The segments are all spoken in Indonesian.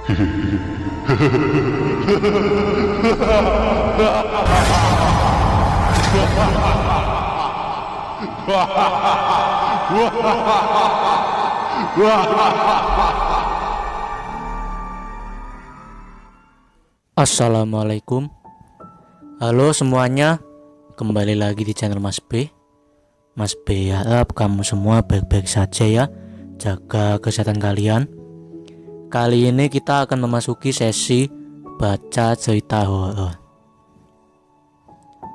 Assalamualaikum. Halo semuanya, kembali lagi di channel Mas B. Mas B harap kamu semua baik-baik saja ya. Jaga kesehatan kalian. Kali ini kita akan memasuki sesi baca cerita horor.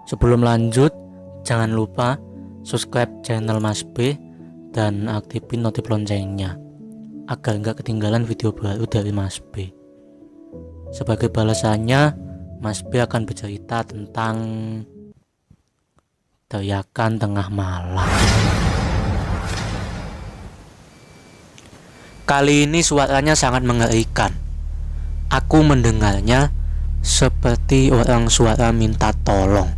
Sebelum lanjut, jangan lupa subscribe channel Mas B dan aktifin notif loncengnya agar nggak ketinggalan video baru dari Mas B. Sebagai balasannya, Mas B akan bercerita tentang teriakan tengah malam. Kali ini suaranya sangat mengerikan. Aku mendengarnya seperti orang suara minta tolong.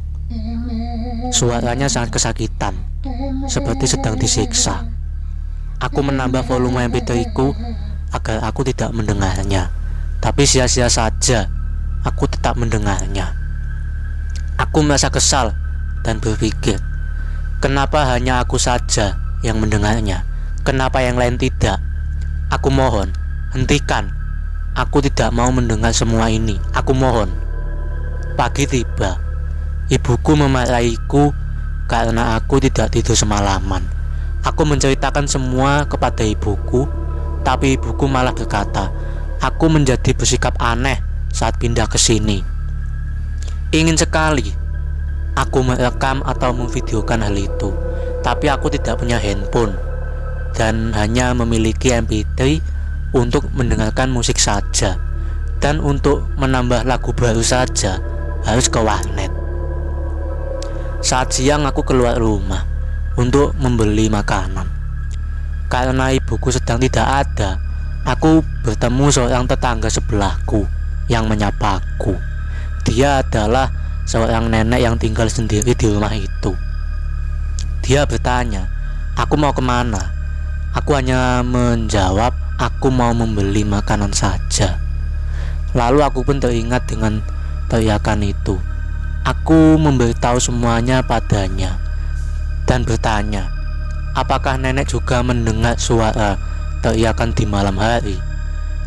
Suaranya sangat kesakitan, seperti sedang disiksa. Aku menambah volume MP3 ku agar aku tidak mendengarnya. Tapi sia-sia saja, aku tetap mendengarnya. Aku merasa kesal dan berpikir, kenapa hanya aku saja yang mendengarnya? Kenapa yang lain tidak? Aku mohon, hentikan. Aku tidak mau mendengar semua ini. Aku mohon. Pagi tiba. Ibuku memarahiku karena aku tidak tidur semalaman. Aku menceritakan semua kepada ibuku, tapi ibuku malah berkata, aku menjadi bersikap aneh saat pindah ke sini. Ingin sekali aku merekam atau memvideokan hal itu, tapi aku tidak punya handphone dan hanya memiliki MP3 untuk mendengarkan musik saja, dan untuk menambah lagu baru saja harus ke warnet. Saat siang aku keluar rumah untuk membeli makanan. Karena ibuku sedang tidak ada, aku bertemu seorang tetangga sebelahku yang menyapaku. Dia adalah seorang nenek yang tinggal sendiri di rumah itu. Dia bertanya, aku mau kemana? Aku hanya menjawab, aku mau membeli makanan saja. Lalu aku pun teringat dengan teriakan itu. Aku memberitahu semuanya padanya dan bertanya, apakah nenek juga mendengar suara teriakan di malam hari?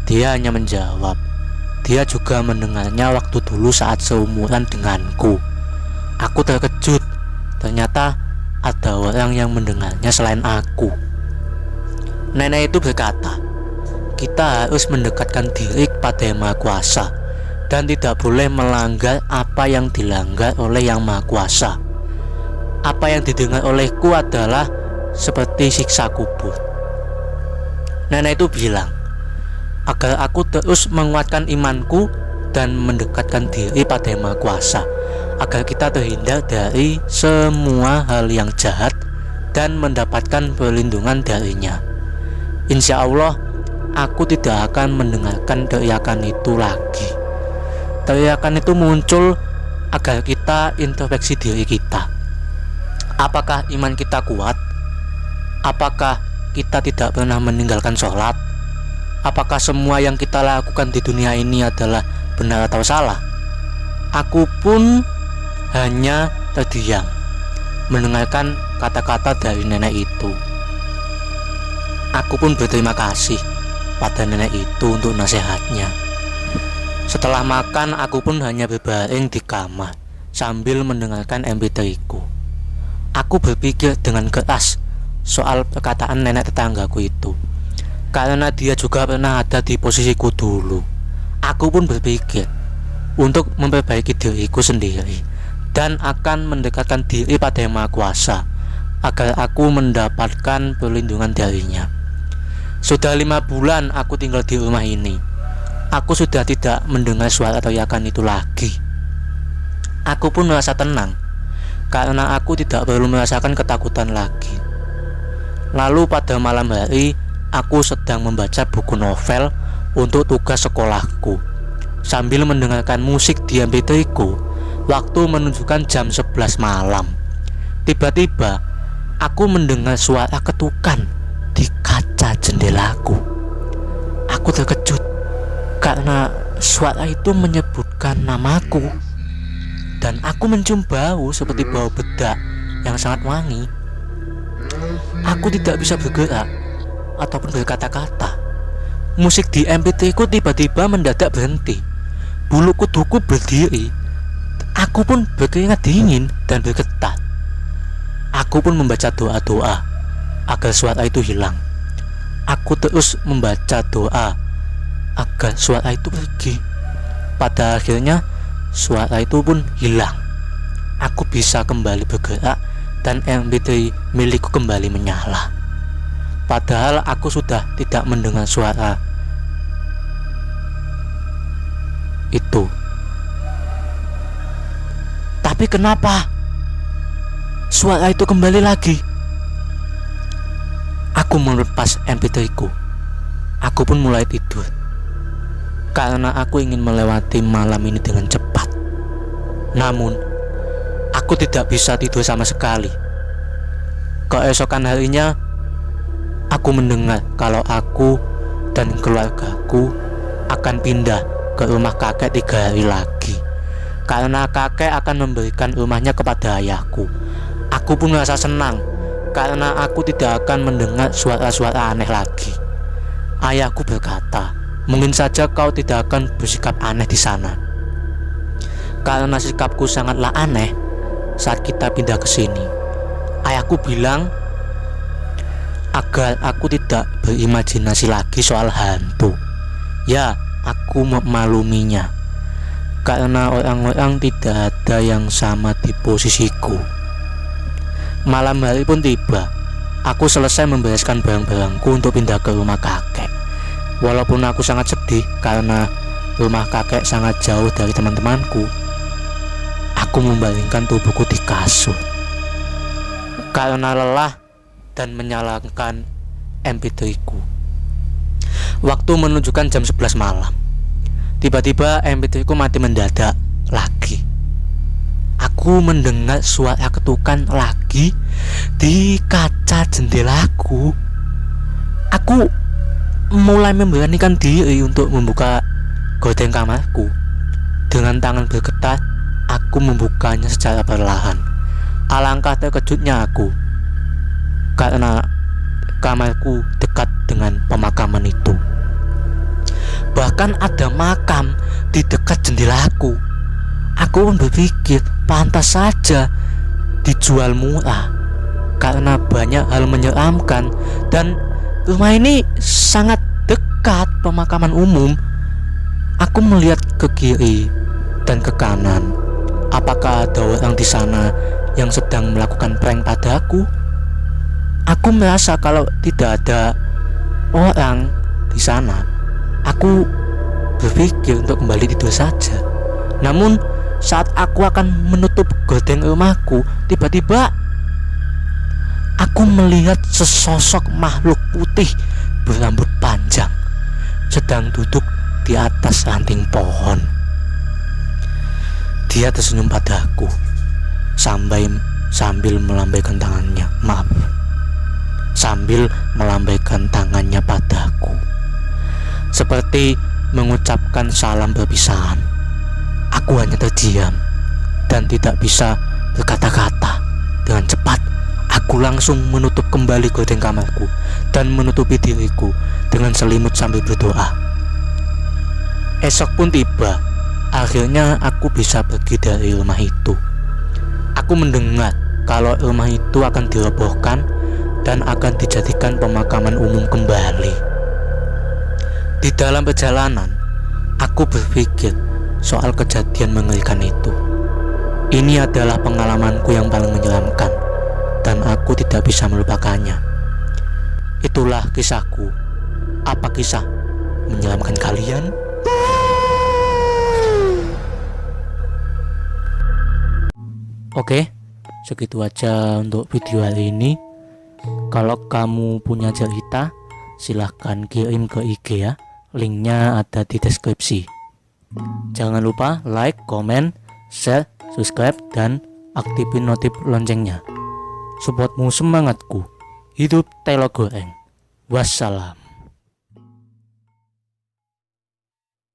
Dia hanya menjawab, dia juga mendengarnya waktu dulu saat seumuran denganku. Aku terkejut, ternyata ada orang yang mendengarnya selain aku. Nenek itu berkata, kita harus mendekatkan diri kepada Yang Maha Kuasa dan tidak boleh melanggar apa yang dilanggar oleh Yang Maha Kuasa. Apa yang didengar olehku adalah seperti siksa kubur. Nenek itu bilang, agar aku terus menguatkan imanku dan mendekatkan diri pada Yang Maha Kuasa, agar kita terhindar dari semua hal yang jahat dan mendapatkan perlindungan darinya. Insya Allah, aku tidak akan mendengarkan teriakan itu lagi. Teriakan itu muncul agar kita introspeksi diri kita. Apakah iman kita kuat? Apakah kita tidak pernah meninggalkan sholat? Apakah semua yang kita lakukan di dunia ini adalah benar atau salah? Aku pun hanya terdiam mendengarkan kata-kata dari nenek itu. Aku pun berterima kasih pada nenek itu untuk nasihatnya. Setelah makan, aku pun hanya berbaring di kamar sambil mendengarkan MP3 ku. Aku berpikir dengan keras soal perkataan nenek tetanggaku itu, karena dia juga pernah ada di posisiku dulu. Aku pun berpikir untuk memperbaiki diriku sendiri dan akan mendekatkan diri pada Yang Maha Kuasa agar aku mendapatkan perlindungan darinya. Sudah 5 bulan aku tinggal di rumah ini. Aku sudah tidak mendengar suara teriakan itu lagi. Aku pun merasa tenang karena aku tidak perlu merasakan ketakutan lagi. Lalu pada malam hari, aku sedang membaca buku novel untuk tugas sekolahku sambil mendengarkan musik di MP3 ku. Waktu menunjukkan jam 11 malam. Tiba-tiba aku mendengar suara ketukan di kaca jendelaku. Aku terkejut karena suara itu menyebutkan namaku, dan aku mencium bau seperti bau bedak yang sangat wangi. Aku tidak bisa bergerak ataupun berkata-kata. Musik di MP3 ku tiba-tiba mendadak berhenti. Bulu kuduku berdiri. Aku pun berkeringat dingin dan bergetar. Aku pun membaca doa-doa agar suara itu hilang. Aku terus membaca doa agar suara itu pergi. Pada akhirnya suara itu pun hilang. Aku bisa kembali bergerak dan MP3 milikku kembali menyala. Padahal aku sudah tidak mendengar suara itu. Tapi kenapa suara itu kembali lagi? Aku melepas MP3 ku. Aku pun mulai tidur karena aku ingin melewati malam ini dengan cepat. Namun aku tidak bisa tidur sama sekali. Keesokan harinya aku mendengar kalau aku dan keluargaku akan pindah ke rumah kakek 3 hari lagi, karena kakek akan memberikan rumahnya kepada ayahku. Aku pun merasa senang karena aku tidak akan mendengar suara-suara aneh lagi. Ayahku berkata, mungkin saja kau tidak akan bersikap aneh di sana, karena sikapku sangatlah aneh saat kita pindah ke sini. Ayahku bilang agar aku tidak berimajinasi lagi soal hantu. Ya, aku memakluminya karena orang-orang tidak ada yang sama di posisiku. Malam hari pun tiba. Aku selesai membereskan barang-barangku untuk pindah ke rumah kakek. Walaupun aku sangat sedih karena rumah kakek sangat jauh dari teman-temanku, aku membaringkan tubuhku di kasur karena lelah dan menyalakan MP3 ku. Waktu menunjukkan jam 11 malam. Tiba-tiba MP3 ku mati mendadak lagi. Aku mendengar suara ketukan lagi di kaca jendelaku. Aku mulai memberanikan diri untuk membuka gorden kamarku. Dengan tangan bergetar, aku membukanya secara perlahan. Alangkah terkejutnya aku karena kamarku dekat dengan pemakaman itu. Bahkan ada makam di dekat jendelaku. Aku pun berpikir pantas saja dijual murah karena banyak hal menyeramkan, dan rumah ini sangat dekat pemakaman umum. Aku melihat ke kiri dan ke kanan. Apakah ada orang di sana yang sedang melakukan prank padaku? Aku merasa kalau tidak ada orang di sana, aku berpikir untuk kembali tidur saja. Namun saat aku akan menutup gorden rumahku, tiba-tiba aku melihat sesosok makhluk putih berambut panjang sedang duduk di atas ranting pohon. Dia tersenyum padaku sambil melambaikan tangannya. Sambil melambaikan tangannya padaku, seperti mengucapkan salam perpisahan. Aku hanya terdiam dan tidak bisa berkata-kata. Dengan cepat, aku langsung menutup kembali gorden kamarku dan menutupi diriku dengan selimut sambil berdoa. Esok pun tiba. Akhirnya aku bisa pergi dari rumah itu. Aku mendengar kalau rumah itu akan dirobohkan dan akan dijadikan pemakaman umum kembali. Di dalam perjalanan, aku berpikir soal kejadian mengerikan itu. Ini adalah pengalamanku yang paling menyeramkan dan aku tidak bisa melupakannya. Itulah kisahku. Apa kisah menyeramkan kalian? Oke, segitu aja untuk video hari ini. Kalau kamu punya cerita, silahkan kirim ke IG ya. Linknya ada di deskripsi. Jangan lupa like, komen, share, subscribe, dan aktifin notif loncengnya. Supportmu semangatku. Hidup Telo Goreng. Wassalam.